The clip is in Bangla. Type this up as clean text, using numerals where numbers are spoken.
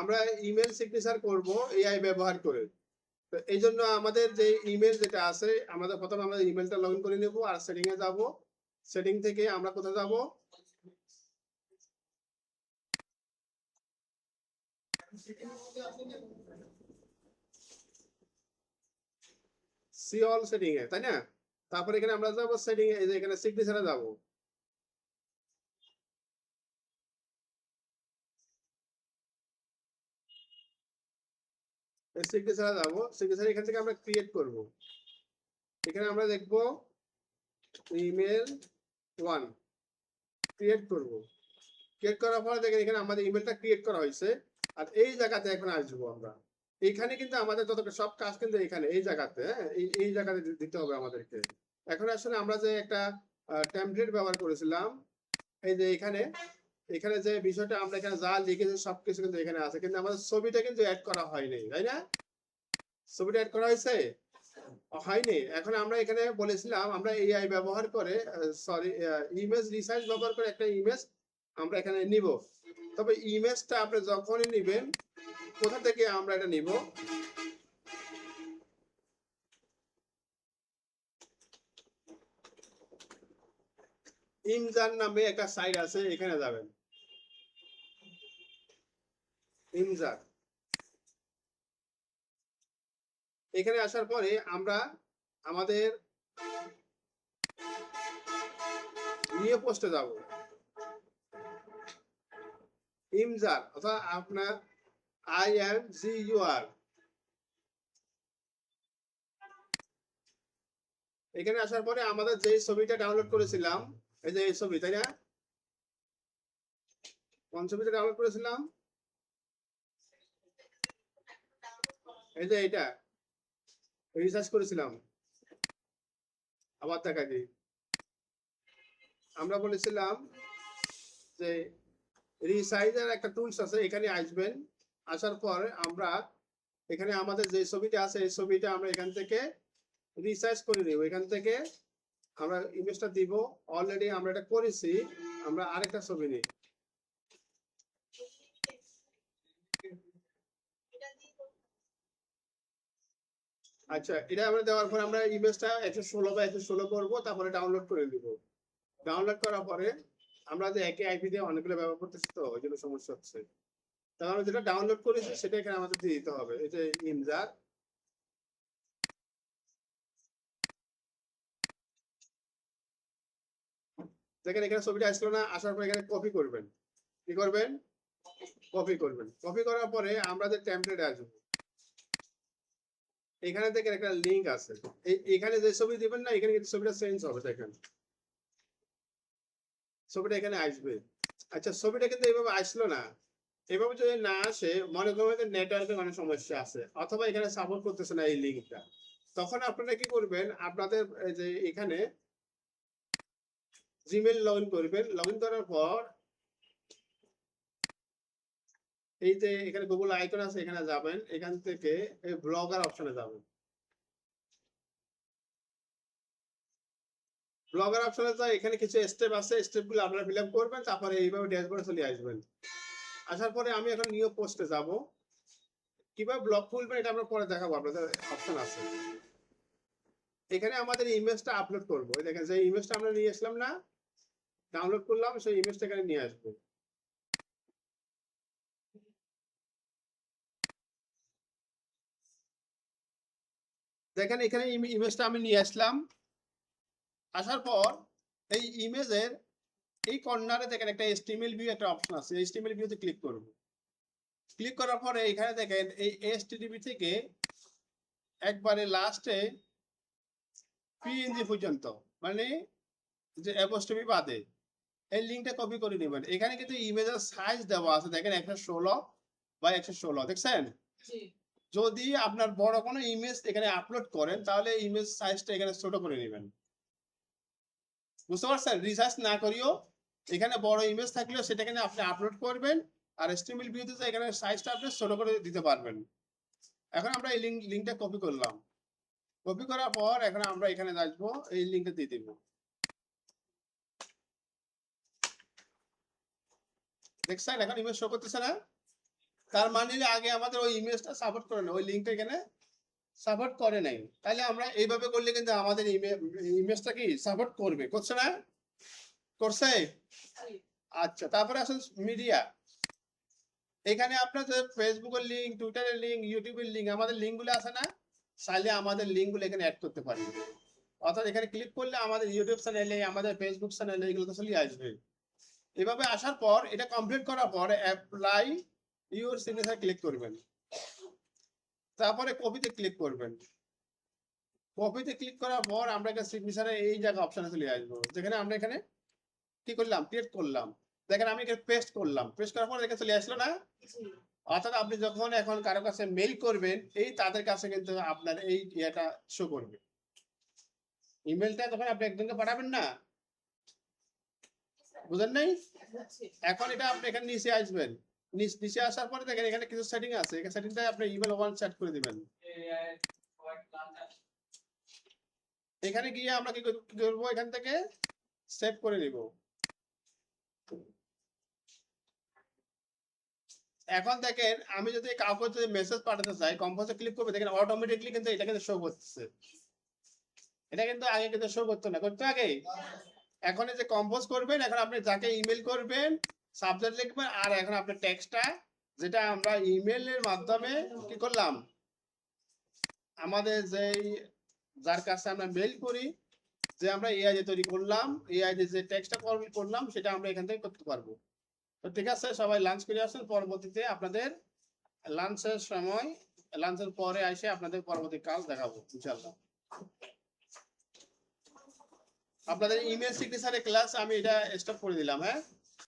আমরা ইমেল সিগনেচার করব এআই ব্যবহার করে। তো এই জন্য আমাদের যে ইমেল যেটা আছে, আমাদের প্রথমে আমরা ইমেলটা লগ ইন করে নেব, আর সেটিং এ যাব। সেটিং থেকে আমরা কোথায় যাব? সি অল সেটিং এ, তাই না? তারপর এখানে আমরা যাব সেটিং এ, এই যে এখানে সিগনেচারে যাব। সিগনেচারে যাব, সিগনেচার এখান থেকে আমরা ক্রিয়েট করব। এখানে আমরা দেখব ইমেল 1 ক্রিয়েট করব। ক্রিয়েট করার পরে দেখেন এখানে আমাদের ইমেলটা ক্রিয়েট করা হয়েছে। আর এই জায়গাতে এখন আসবো আমরা। এখানে কিন্তু আমাদের যত সব কাজ কিন্তু এখানে এই জায়গাতে, হ্যাঁ, এই জায়গাতে দিতে হবে আমাদেরকে। এখন আসলে আমরা যে একটা টেমপ্লেট ব্যবহার করেছিলাম, এই যে এখানে এখানে যে বিষয়টা আমরা এখানে যা লিখেছি সবকিছু কিন্তু এখানে আছে, কিন্তু আমাদের ছবিটা কিন্তু অ্যাড করা হয়নি, তাই না? ছবিটা অ্যাড করা হয়েছে? হয়নি। এখন আমরা এখানে বলেছিলাম আমরা এআই ব্যবহার করে, সরি, ইমেজ রিসাইজ ব্যবহার করে একটা ইমেজ আমরা এখানে নিব। তবে ইমেজটা আপনি যখনই নেবেন, কোথা থেকে আমরা এটা নিব? ইমজার নামে একটা সাইট আছে, এখানে যাবেন। ইমজার, এখানে আসার পরে আমরা আমাদের নিয়ে পোস্টে যাব। ইমজার অর্থাৎ আপনার IMGUR, এখানে আসার পরে আমাদের যে ছবিটা ডাউনলোড করেছিলাম, এই যে এই ছবি, তাই না? কোন ছবিটা ডাউনলোড করেছিলাম? এই যে এটা রিসার্চ করেছিলাম। আবার দেখা দিই, আমরা বলেছিলাম যে রিসাইজের একটা টুলস আছে, এখানে আসবেন। আসার পর আমরা এখানে আমাদের যে ছবিটা আছে এই ছবিটা আমরা এখান থেকে রিসার্চ করে নিব। এখান থেকে আমরা ইমেজটা দিব। অলরেডি আমরা এটা করেছি। আমরা আরেকটা ছবি নিই। আচ্ছা, এটা আমরা দেওয়ার পর আমরা ইমেজটা 116 বা 116 করব, তারপরে ডাউনলোড করে দিব। ডাউনলোড করার পরে আমরা যে একই আইপি দিয়ে অনেকগুলো ব্যবহার করতেছি, তো ওই জন্য সমস্যা হচ্ছে। তাহলে আমরা যেটা ডাউনলোড করেছি সেটা এখানে আমাদের দিয়ে দিতে হবে। এটা ইমজার, দেখেন এখানে ছবিটা আসলো না? আসার পর এখানে কপি করবেন। কি করবেন? কপি করবেন। কপি করার পরে আমরা যে টেমপ্লেটে আসবো, এখানে দেখেন একটা লিংক আছে। এখানে যে ছবি দিবেন না, এখানে কিন্তু ছবিটা চেঞ্জ হবে। দেখেন ছবিটা এখানে আসবে। আচ্ছা, ছবিটা কিন্তু এইভাবে আসলো না। এভাবে যদি না আসে, মনে করবেন যে নেটওয়ার্কের অনেক সমস্যা আছে, অথবা এখানে সাপোর্ট করতেছে না এই লিঙ্কটা। তখন আপনারা কি করবেন? আপনাদের এই যে এখানে জিমেইল লগ ইন করবেন। লগ ইন করার পর এই যে এখানে গুগল আইকন আছে, এখানে যাবেন। এখান থেকে এই ব্লগার অপশনে যাবেন। ব্লগার অপশনে যায়, এখানে কিছু স্টেপ আছে, স্টেপগুলো আপনারা ফিল আপ করবেন। তারপরে এইভাবে ড্যাশবোর্ডে চলে আসবেন। আসার পরে আমি এখন নিউ পোস্টে যাব। কিভাবে ব্লগ খুলবেন এটা আমরা পরে দেখাবো, আপনাদের অপশন আছে। এখানে আমাদের ইমেজটা আপলোড করবো। দেখেন যে ইমেজটা আমরা নিয়ে আসলাম না, ডাউনলোড করলাম, সেই ইমেজটা এখানে নিয়ে আসবো। দেখেন এখানে ইমেজটা আমি নিয়ে আসলাম। আসার পর এই ইমেজের এই কর্নারে দেখেন একটা HTML ভিউ একটা অপশন আছে, HTML ভিউতে ক্লিক করব। ক্লিক করার পরে এখানে দেখেন এই HTTP থেকে একবারে লাস্টে PNG পর্যন্ত, মানে যে অ্যাপোস্ট্রফি বাদে, এই লিংকটা কপি করে নেবেন। এখানে কিন্তু ইমেজের সাইজ দেওয়া আছে, দেখেন 116 বা 116, দেখছেন? যদি আপনার বড় কোনো ইমেজ এখানে আপলোড করেন, তাহলে ইমেজ সাইজটা এখানে ছোট করে নেবেন। বুঝতে পারছেন? রিসার্চ না করিও এখানে বড় ইমেজ থাকলেও সেটা এখানে আপনি আপলোড করবেন, আর HTML ভিউতে এখানে সাইজটা আপনি ছোট করে দিতে পারবেন। এখন আমরা এই লিংকটা কপি করলাম। কপি করার পর এখন আমরা এখানে আসবো, এই লিংকটা দিয়ে দিব। দেখছেন এখন ইমেজ শো করতেছে না? তার মানে আগে আমাদের ওই ইমেজটা সাপোর্ট করে না, ওই লিঙ্কটা এখানে সাপোর্ট করে নাই। তাহলে আমরা এইভাবে করলে কিন্তু আমাদের ইমেজটা কি সাপোর্ট করবে, করছে না? করছে। আচ্ছা, তারপরে আসলে মিডিয়া। এখানে আপনাদের ফেসবুকের লিঙ্ক, টুইটারের লিঙ্ক, ইউটিউবের লিঙ্ক, আমাদের লিঙ্কগুলো আছে না, চাইলে আমাদের লিঙ্কগুলো এখানে অ্যাড করতে পারি। অর্থাৎ এখানে ক্লিক করলে আমাদের ইউটিউব চ্যানেলে, আমাদের ফেসবুক চ্যানেলে এগুলো তো চলে আসবে। এভাবে আসার পর এটা কমপ্লিট করার পর অ্যাপ্লাই ইউর সিগনেচার ক্লিক করবেন, তারপরে কপিতে ক্লিক করবেন। কপিতে ক্লিক করার পর আমরা এখানে সিগনেচারে এই জায়গা অপশনে চলে আসবো, যেখানে আমরা এখানে কি করলাম, ক্রিয়েট করলাম। দেখেন আমি এখানে পেস্ট করলাম, পেস্ট করার পর এখানে চলে আসলো না। অর্থাৎ আপনি যখন এখন কারো কাছে মেইল করবেন, এই তাদের কাছে কিন্তু আপনার এই ইয়েটা শো করবে। ইমেলটা যখন আপনি একজনকে পাঠাবেন না, বুঝেন নাই? এখন এটা আপনি এখানে নিচে আসবেন, নিচে আসার পরে দেখেন এখানে কিছু সেটিং আছে, এখানে সেটিংটা আপনি ইমেল ওয়ান সেট করে দিবেন। এখানে গিয়ে আমরা কি করবো, এখান থেকে সেভ করে নিব। এখন দেখেন আমি যদি কাউকে যদি মেসেজ পাঠাতে চাই, কম্পোজে ক্লিক করবে, দেখেন অটোমেটিকলি কিন্তু এটা কিন্তু শো করতেছে। এটা কিন্তু আগে কিন্তু শো করতো না, করতো আগে। এখন এই যে কম্পোজ করবেন, এখন আপনি যাকে ইমেল করবেন সাবজেক্ট লিখবেন, আর এখন আপনার টেক্সটটা যেটা আমরা ইমেলের মাধ্যমে কি করলাম, আমাদের যেই যার কাছে আমরা মেইল করি, যে আমরা এআই তৈরি করলাম, এআই যে টেক্সটটা করলাম সেটা আমরা এখান থেকে করতে পারবো। তো ঠিক আছে, সবাই লাঞ্চ করে আসুন। পরবর্তীতে আপনাদের লাঞ্চের সময়, লাঞ্চের পরে এসে আপনাদের পরবর্তী কাজ দেখাবো ইনশাআল্লাহ। আপনাদের ইমেল সিগনেচারের ক্লাস আমি এটা স্টপ করে দিলাম। হ্যাঁ।